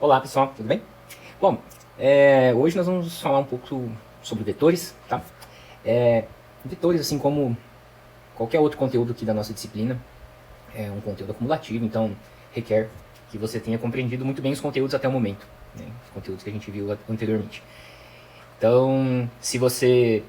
Olá pessoal, tudo bem? Bom, hoje nós vamos falar um pouco sobre vetores, tá? Vetores, assim como qualquer outro conteúdo aqui da nossa disciplina, é um conteúdo acumulativo, então requer que você tenha compreendido muito bem os conteúdos até o momento, né? Os conteúdos que a gente viu anteriormente. Então, se você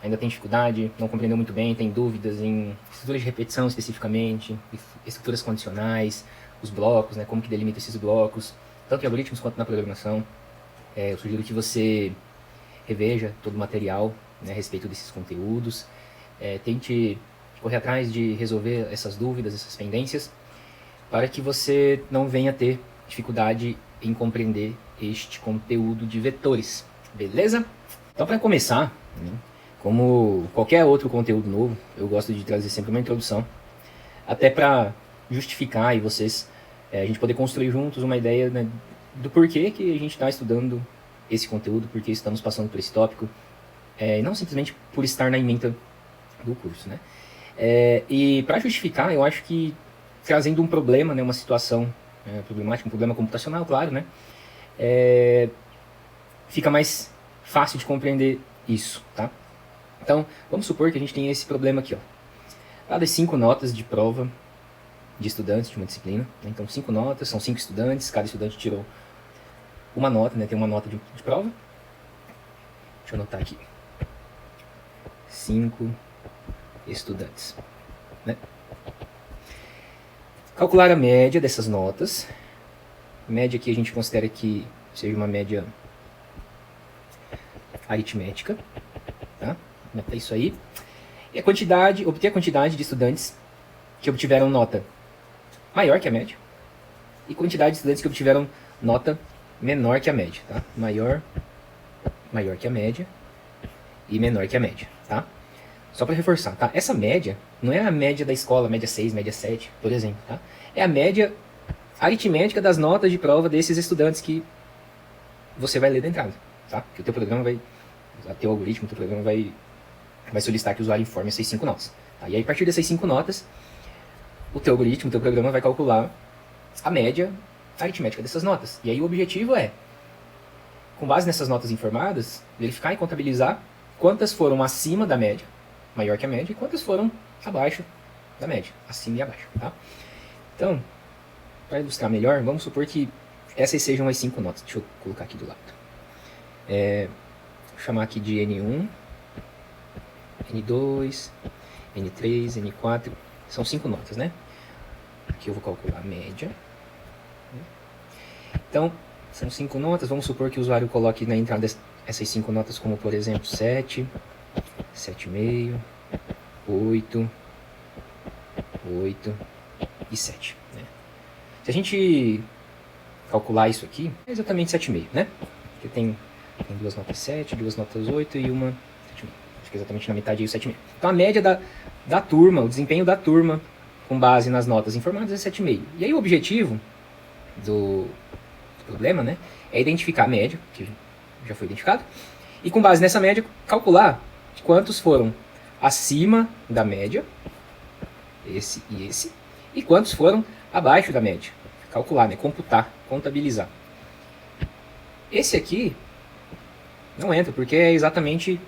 ainda tem dificuldade, não compreendeu muito bem, tem dúvidas em estruturas de repetição especificamente, estruturas condicionais, os blocos, né, como que delimita esses blocos, tanto em algoritmos quanto na programação, eu sugiro que você reveja todo o material, né, a respeito desses conteúdos, tente correr atrás de resolver essas dúvidas, essas pendências, para que você não venha ter dificuldade em compreender este conteúdo de vetores, beleza? Então, para começar, né, como qualquer outro conteúdo novo, eu gosto de trazer sempre uma introdução, até para justificar e vocês, a gente poder construir juntos uma ideia, né, do porquê que a gente está estudando esse conteúdo, porque estamos passando por esse tópico, e não simplesmente por estar na ementa do curso, né? E para justificar, eu acho que trazendo um problema, né, uma situação problemática, um problema computacional, claro, né, fica mais fácil de compreender isso, tá? Então, vamos supor que a gente tem esse problema aqui, ó. Dadas 5 notas de prova de estudantes de uma disciplina, né? Então 5 notas, são 5 estudantes, cada estudante tirou uma nota, né? Tem uma nota de prova. Deixa eu anotar aqui. 5 estudantes, né? Calcular a média dessas notas. Média que a gente considera que seja uma média aritmética, tá? Anotar isso aí. E obter a quantidade de estudantes que obtiveram nota maior que a média e quantidade de estudantes que obtiveram nota menor que a média, tá? Maior que a média e menor que a média, tá? Só para reforçar, tá? Essa média não é a média da escola, média 6, média 7, por exemplo, tá? É a média aritmética das notas de prova desses estudantes que você vai ler da entrada, tá? Que o teu programa vai, o teu algoritmo, o teu programa vai solicitar que o usuário informe essas 5 notas, tá? E aí, a partir dessas 5 notas, o teu algoritmo, o teu programa vai calcular a média aritmética dessas notas. E aí o objetivo é, com base nessas notas informadas, verificar e contabilizar quantas foram acima da média, maior que a média, e quantas foram abaixo da média, acima e abaixo, tá? Então, para ilustrar melhor, vamos supor que essas sejam as 5 notas. Deixa eu colocar aqui do lado. Vou chamar aqui de N1, N2, N3, N4. São 5 notas, né? Aqui eu vou calcular a média. Então, são 5 notas. Vamos supor que o usuário coloque na entrada essas 5 notas como, por exemplo, 7, 7,5, 8, 8 e 7. Né? Se a gente calcular isso aqui, é exatamente 7,5, né? Porque tem duas notas 7, duas notas 8 e uma 7,5. Acho que é exatamente na metade aí o 7,5. Então a média da turma, o desempenho da turma, com base nas notas informadas, é 7,5. E aí o objetivo do problema, né, é identificar a média, que já foi identificado, e com base nessa média, calcular quantos foram acima da média, esse e esse, e quantos foram abaixo da média. Calcular, né, computar, contabilizar. Esse aqui não entra, porque é exatamente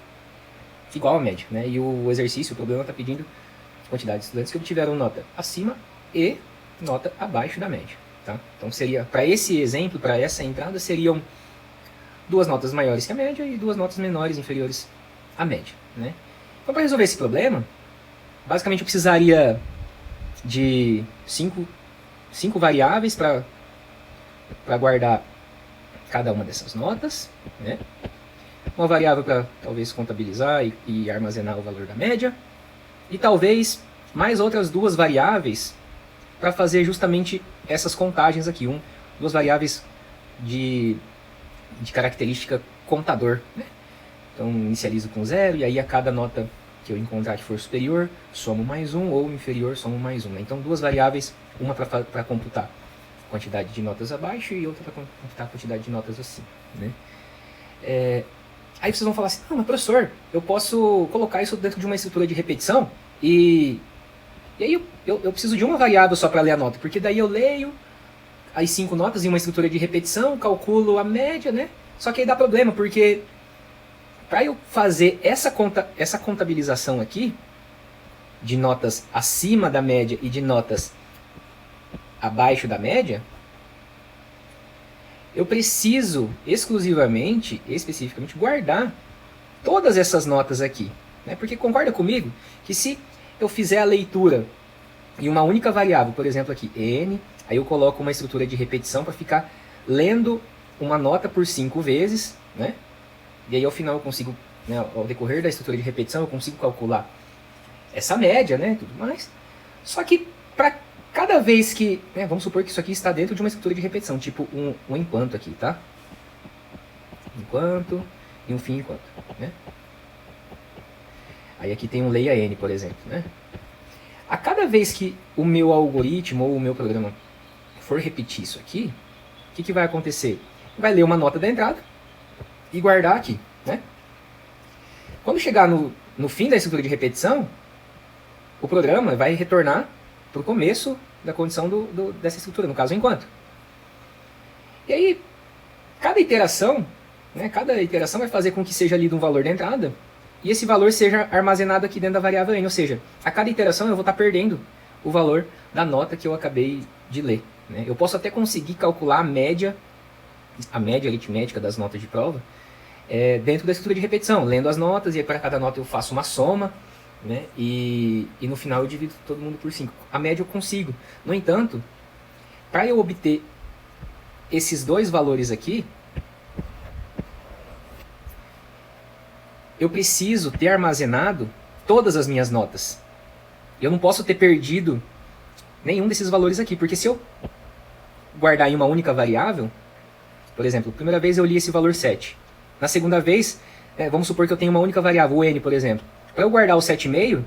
igual à média, né? E o exercício, o problema está pedindo quantidade de estudantes que obtiveram nota acima e nota abaixo da média, tá? Então seria, para esse exemplo, para essa entrada, seriam 2 notas maiores que a média e 2 notas menores, inferiores à média, né? Então, para resolver esse problema, basicamente eu precisaria de 5 variáveis para guardar cada uma dessas notas, né? Uma variável para talvez contabilizar e armazenar o valor da média, e talvez mais outras 2 variáveis para fazer justamente essas contagens aqui, 2 variáveis de característica contador, né? Então inicializo com 0 e aí a cada nota que eu encontrar que for superior, somo mais 1, ou inferior, somo mais 1. Né? Então 2 variáveis, uma para computar a quantidade de notas abaixo e outra para computar a quantidade de notas acima, né? Aí vocês vão falar assim, não, mas professor, eu posso colocar isso dentro de uma estrutura de repetição e aí eu preciso de uma variável só para ler a nota, porque daí eu leio, as 5 notas em uma estrutura de repetição, calculo a média, né? Só que aí dá problema, porque para eu fazer essa contabilização aqui, de notas acima da média e de notas abaixo da média, eu preciso especificamente, guardar todas essas notas aqui. Né? Porque concorda comigo que se eu fizer a leitura em uma única variável, por exemplo aqui, n, aí eu coloco uma estrutura de repetição para ficar lendo uma nota por 5 vezes, né? E aí ao final eu consigo, né, ao decorrer da estrutura de repetição, eu consigo calcular essa média, né, tudo mais. Só que para cada vez que, né, vamos supor que isso aqui está dentro de uma estrutura de repetição, tipo um enquanto aqui, tá? Enquanto e um fim enquanto, né? Aí aqui tem um leia n, por exemplo, né? A cada vez que o meu algoritmo ou o meu programa for repetir isso aqui, o que vai acontecer? Vai ler uma nota da entrada e guardar aqui, né? Quando chegar no fim da estrutura de repetição, o programa vai retornar para o começo da condição dessa estrutura, no caso, enquanto. E aí, cada iteração vai fazer com que seja lido um valor da entrada e esse valor seja armazenado aqui dentro da variável n, ou seja, a cada iteração eu vou estar perdendo o valor da nota que eu acabei de ler. Né? Eu posso até conseguir calcular a média aritmética das notas de prova dentro da estrutura de repetição, lendo as notas, e aí para cada nota eu faço uma soma, né? E no final eu divido todo mundo por 5. A média eu consigo. No entanto, para eu obter esses dois valores aqui, eu preciso ter armazenado todas as minhas notas. Eu não posso ter perdido nenhum desses valores aqui, porque se eu guardar em uma única variável, por exemplo, a primeira vez eu li esse valor 7. Na segunda vez, vamos supor que eu tenho uma única variável, o n, por exemplo. Para eu guardar o 7,5,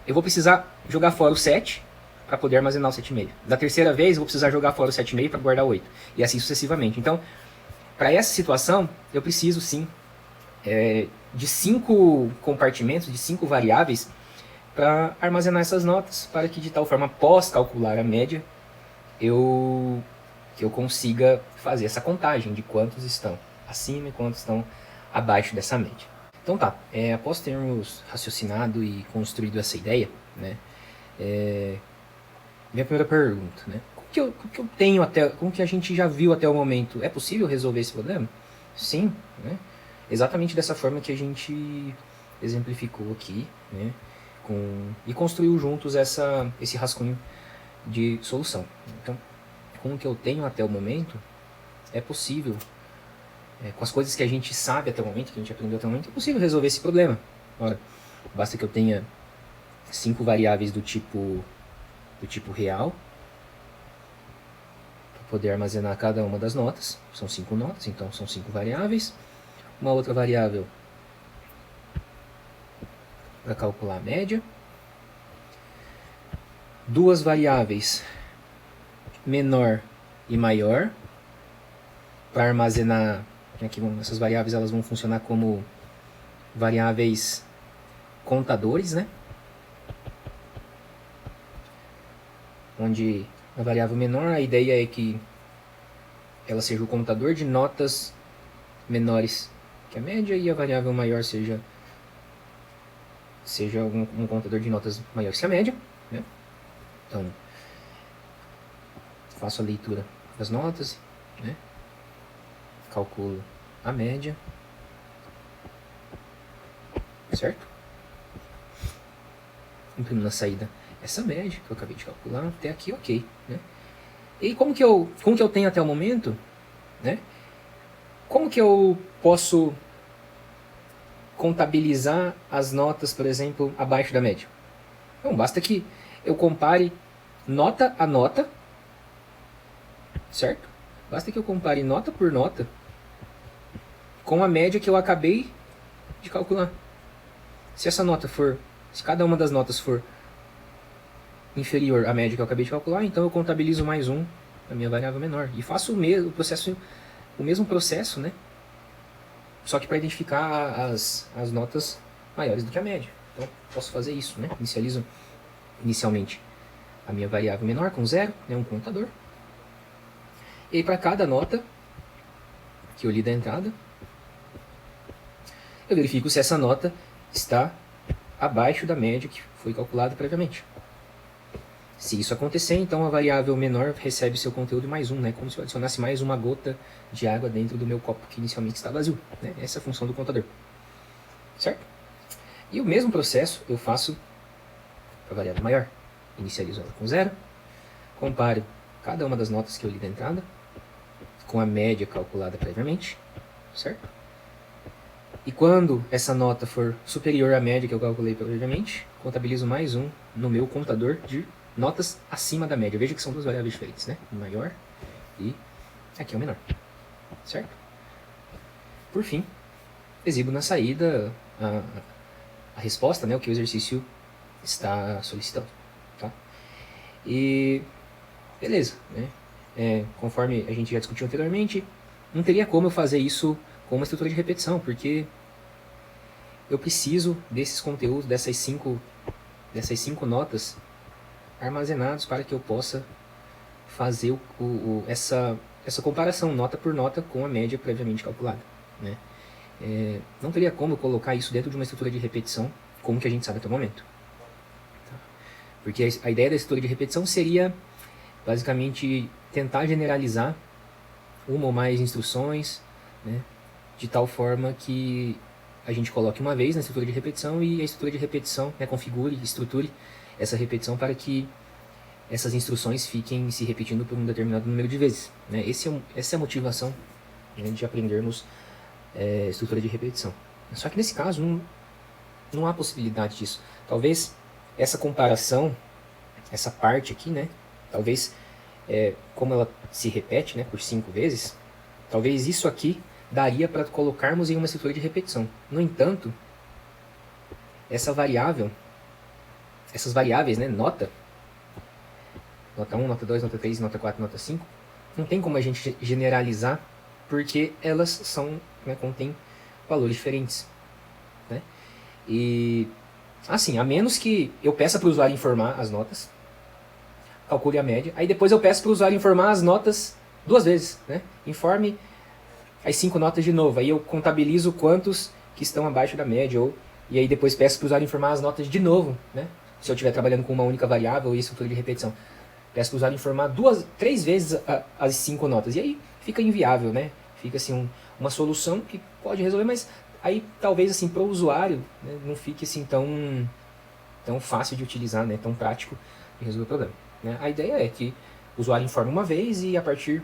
eu vou precisar jogar fora o 7 para poder armazenar o 7,5. Da terceira vez, eu vou precisar jogar fora o 7,5 para guardar o 8. E assim sucessivamente. Então, para essa situação, eu preciso sim de 5 compartimentos, de 5 variáveis, para armazenar essas notas, para que de tal forma, após calcular a média, que eu consiga fazer essa contagem de quantos estão acima e quantos estão abaixo dessa média. Então tá, após termos raciocinado e construído essa ideia, né, minha primeira pergunta, né, como que a gente já viu até o momento, é possível resolver esse problema? Sim, né, exatamente dessa forma que a gente exemplificou aqui, né, e construiu juntos esse rascunho de solução. Então, com o que eu tenho até o momento, é possível, com as coisas que a gente sabe até o momento, que a gente aprendeu até o momento, é possível resolver esse problema. Ora, basta que eu tenha 5 variáveis do tipo real, para poder armazenar cada uma das notas. São 5 notas, então são 5 variáveis. Uma outra variável para calcular a média. 2 variáveis, menor e maior, para armazenar. Aqui essas variáveis elas vão funcionar como variáveis contadores, né? Onde a variável menor, a ideia é que ela seja o contador de notas menores que a média, e a variável maior seja um contador de notas maiores que a média, né? Então, faço a leitura das notas, né? Calculo a média, certo? Imprimo na saída essa média que eu acabei de calcular, até aqui ok, né? E como que eu tenho até o momento, né? Como que eu posso contabilizar as notas, por exemplo, abaixo da média? Bom, basta que eu compare nota a nota, certo? Basta que eu compare nota por nota com a média que eu acabei de calcular. Se cada uma das notas for inferior à média que eu acabei de calcular, então eu contabilizo mais um na minha variável menor. E faço o mesmo processo, né? Só que para identificar as notas maiores do que a média. Então, posso fazer isso, né? Inicialmente a minha variável menor com 0, né, um contador. E aí para cada nota que eu li da entrada, eu verifico se essa nota está abaixo da média que foi calculada previamente. Se isso acontecer, então a variável menor recebe seu conteúdo mais um, né? Como se eu adicionasse mais uma gota de água dentro do meu copo que inicialmente está vazio, né? Essa é a função do contador, certo? E o mesmo processo eu faço para a variável maior. Inicializo ela com 0, comparo cada uma das notas que eu li da entrada com a média calculada previamente, certo? E quando essa nota for superior à média que eu calculei previamente, contabilizo mais um no meu contador de notas acima da média. Veja que são duas variáveis diferentes, né? O maior e aqui é o menor, certo? Por fim, exibo na saída a resposta, né? O que o exercício está solicitando, tá? E beleza, né? Conforme a gente já discutiu anteriormente, não teria como eu fazer isso com uma estrutura de repetição, porque eu preciso desses conteúdos, dessas cinco notas armazenados para que eu possa fazer essa comparação nota por nota com a média previamente calculada, né? Não teria como eu colocar isso dentro de uma estrutura de repetição como que a gente sabe até o momento, tá? Porque a ideia da estrutura de repetição seria basicamente tentar generalizar uma ou mais instruções, né, de tal forma que a gente coloque uma vez na estrutura de repetição e a estrutura de repetição, né, configure, estruture essa repetição para que essas instruções fiquem se repetindo por um determinado número de vezes, né? Essa é a motivação, né, de aprendermos estrutura de repetição. Só que nesse caso não há possibilidade disso. Talvez essa comparação, essa parte aqui, né, talvez como ela se repete, né, por 5 vezes, talvez isso aqui daria para colocarmos em uma estrutura de repetição. No entanto, essas variáveis, né, nota 1, nota 2, nota 3, nota 4, nota 5, não tem como a gente generalizar, porque elas são, né, contêm valores diferentes, né? E assim, a menos que eu peça para o usuário informar as notas, calcule a média, aí depois eu peço para o usuário informar as notas 2 vezes, né? Informe as 5 notas de novo, aí eu contabilizo quantos que estão abaixo da média, e aí depois peço para o usuário informar as notas de novo, né? Se eu estiver trabalhando com uma única variável e estrutura de repetição. Peço para o usuário informar 3 vezes as 5 notas, e aí fica inviável, né? Fica assim uma solução que pode resolver, mas aí talvez assim para o usuário, né, não fique assim tão fácil de utilizar, né, tão prático de resolver o problema, né? A ideia é que o usuário informe uma vez e a partir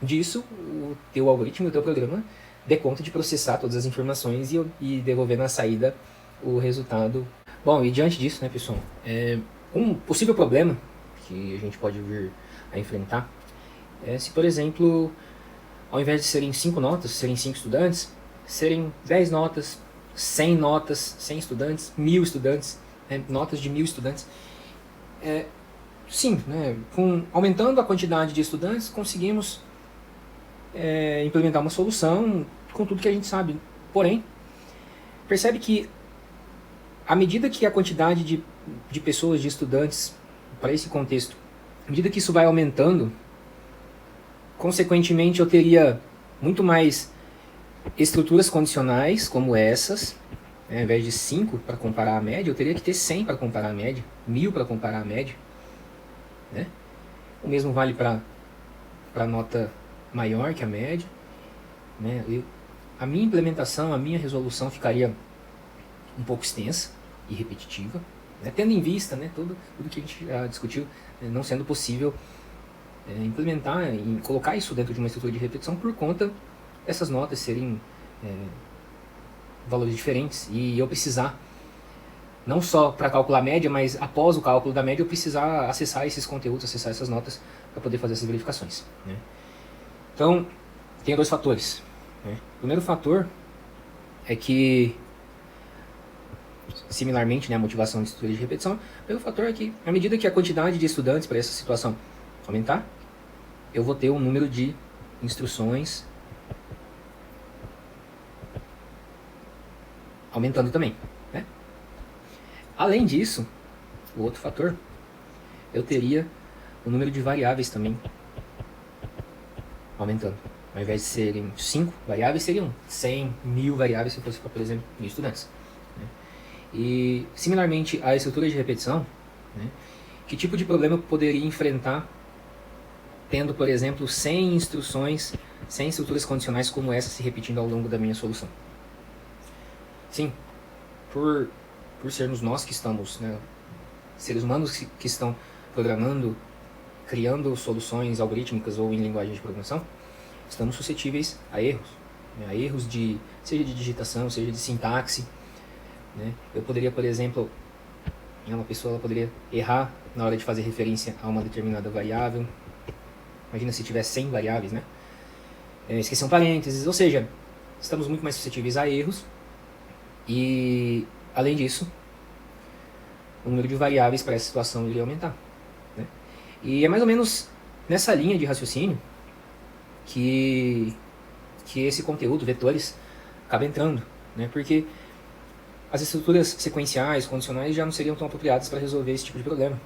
disso o teu algoritmo, o teu programa dê conta de processar todas as informações e devolver na saída o resultado. Bom, e diante disso, né, pessoal, um possível problema que a gente pode vir a enfrentar é se, por exemplo, ao invés de serem 5 notas, serem 5 estudantes, serem 10 notas, 100 notas, 100 estudantes, 1000 estudantes, né, notas de 1000 estudantes. Sim, né, aumentando a quantidade de estudantes, conseguimos implementar uma solução com tudo que a gente sabe. Porém, percebe que à medida que a quantidade de pessoas, de estudantes, para esse contexto, à medida que isso vai aumentando, consequentemente eu teria muito mais estruturas condicionais como essas, né, ao invés de 5 para comparar a média, eu teria que ter 100 para comparar a média, 1000 para comparar a média, né? O mesmo vale para nota maior que a média, né? A minha implementação, a minha resolução ficaria um pouco extensa e repetitiva, né? Tendo em vista, né, tudo que a gente já discutiu, né, não sendo possível implementar e colocar isso dentro de uma estrutura de repetição por conta dessas notas serem valores diferentes e eu precisar, não só para calcular a média, mas após o cálculo da média eu precisar acessar esses conteúdos, acessar essas notas para poder fazer essas verificações, né? Então, tem 2 fatores, né? O primeiro fator é que, similarmente, né, a motivação de estrutura de repetição, o primeiro fator é que, à medida que a quantidade de estudantes para essa situação aumentar, eu vou ter um número de instruções aumentando também, né? Além disso, o outro fator, eu teria o número de variáveis também aumentando. Ao invés de serem 5 variáveis, seriam 100, 1000 variáveis se fosse para, por exemplo, 1000 estudantes. Né? E, similarmente à estrutura de repetição, né, que tipo de problema eu poderia enfrentar tendo, por exemplo, 100 instruções, 100 estruturas condicionais como essa se repetindo ao longo da minha solução? Sim, por sermos nós que estamos, né, seres humanos que estão programando, criando soluções algorítmicas ou em linguagem de programação, estamos suscetíveis a erros, né, a erros seja de digitação, seja de sintaxe. Né? Eu poderia, por exemplo, uma pessoa ela poderia errar na hora de fazer referência a uma determinada variável. Imagina se tivesse 100 variáveis, né? Esquecer um parênteses, ou seja, estamos muito mais suscetíveis a erros e, além disso, o número de variáveis para essa situação iria aumentar. Né? E é mais ou menos nessa linha de raciocínio que esse conteúdo, vetores, acaba entrando, né? Porque as estruturas sequenciais, condicionais, já não seriam tão apropriadas para resolver esse tipo de problema,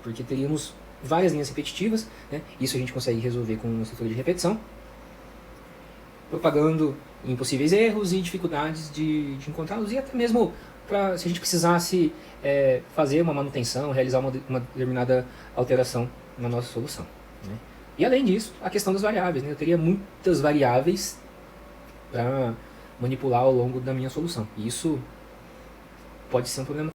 porque teríamos várias linhas repetitivas, né? Isso a gente consegue resolver com uma estrutura de repetição, propagando impossíveis erros e dificuldades de encontrá-los, e até mesmo se a gente precisasse fazer uma manutenção, realizar uma determinada alteração na nossa solução. Né? E além disso, a questão das variáveis. Né? Eu teria muitas variáveis para manipular ao longo da minha solução. E isso pode ser um problema